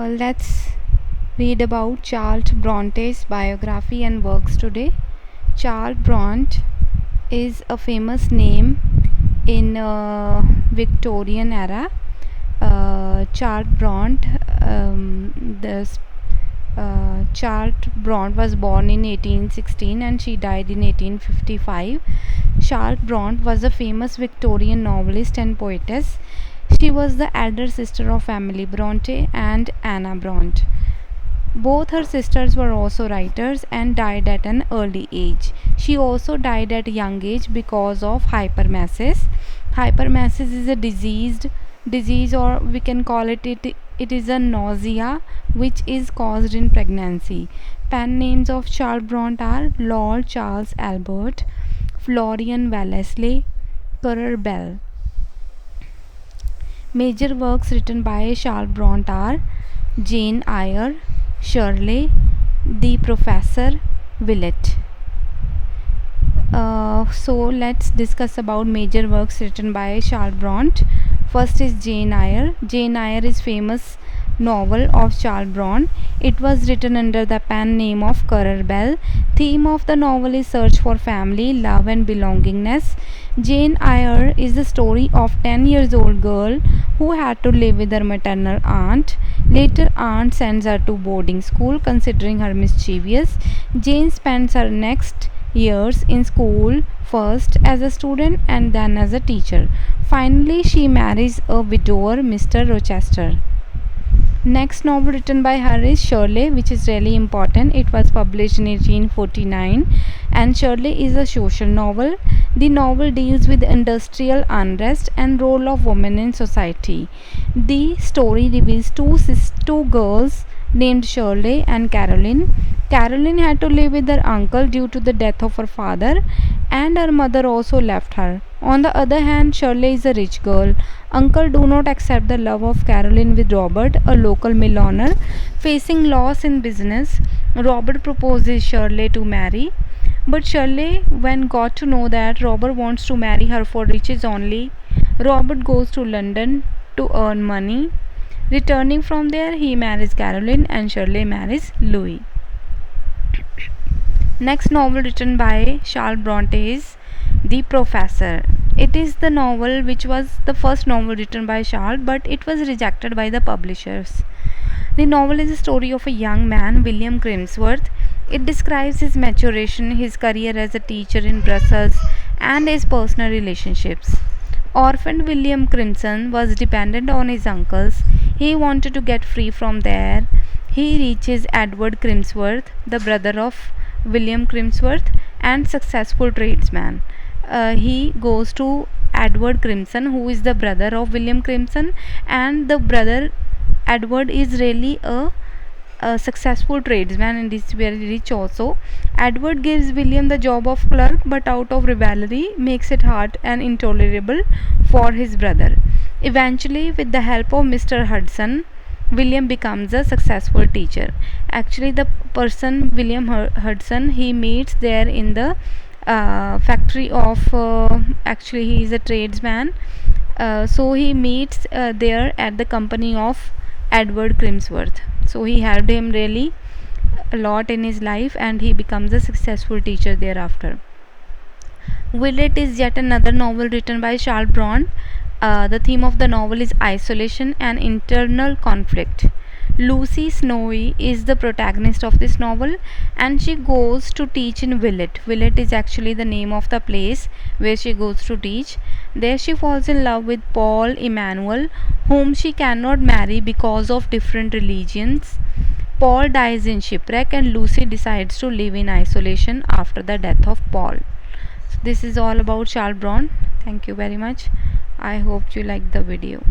Let's read about Charles Bronte's biography and works today. Charles Bronte is a famous name in Victorian era. Charles Bronte, Charlotte Bronte was born in 1816 and she died in 1855. Charlotte Bronte was a famous Victorian novelist and poetess. She was the elder sister of Emily Bronte and Anna Bronte. Both her sisters were also writers and died at an early age. She also died at a young age because of hyperemesis. Hyperemesis is a disease, or we can call it is a nausea which is caused in pregnancy. Pen names of Charles Bronte are Lord Charles Albert, Florian Wellesley, Currer Bell. Major works written by Charles Bronte are Jane Eyre, Shirley, The Professor, Villette. So let's discuss about major works written by Charles Bronte. First is Jane Eyre. Jane Eyre is famous novel of Charles Bronte. It was written under the pen name of Currer Bell. Theme of the novel is search for family, love and belongingness. Jane Eyre is the story of 10 years old girl who had to live with her maternal aunt. Later aunt sends her to boarding school considering her mischievous. Jane spends her next years in school, first as a student and then as a teacher. Finally, she marries a widower, Mr. Rochester. Next novel written by her is Shirley, which is really important. It was published in 1849 and Shirley is a social novel. The novel deals with industrial unrest and role of women in society. The story reveals two girls named Shirley and Caroline. Caroline had to live with her uncle due to the death of her father, and her mother also left her. On the other hand, Shirley is a rich girl. Uncle do not accept the love of Caroline with Robert, a local mill owner. Facing loss in business, Robert proposes Shirley to marry. But Shirley, when got to know that Robert wants to marry her for riches only, Robert goes to London to earn money. Returning from there, he marries Caroline and Shirley marries Louis. Next novel written by Charles Bronte is The Professor. It is the novel which was the first novel written by Charles, but it was rejected by the publishers. The novel is a story of a young man, William Crimsworth. It describes his maturation, his career as a teacher in Brussels, and his personal relationships. Orphaned William Crimson was dependent on his uncles. He wanted to get free from there. He reaches Edward Crimsworth, the brother of William Crimsworth and successful tradesman. He goes to Edward Crimson, who is the brother of William Crimson, and the brother Edward is really a successful tradesman and is very rich also. Edward gives William the job of clerk, but out of rivalry makes it hard and intolerable for his brother. Eventually, with the help of Mr. Hudson, William becomes a successful teacher. Actually, the person William Hudson, he meets there in the factory of actually he is a tradesman, so he meets there at the company of Edward Crimsworth. So he helped him really a lot in his life and he becomes a successful teacher thereafter. Villette is yet another novel written by Charles Bronte. The theme of the novel is isolation and internal conflict. Lucy Snowy is the protagonist of this novel and she goes to teach in Villette. Villette is actually the name of the place where she goes to teach. There she falls in love with Paul Emanuel, whom she cannot marry because of different religions. Paul dies in shipwreck and Lucy decides to live in isolation after the death of Paul. So this is all about Charles Bronte. Thank you very much. I hope you liked the video.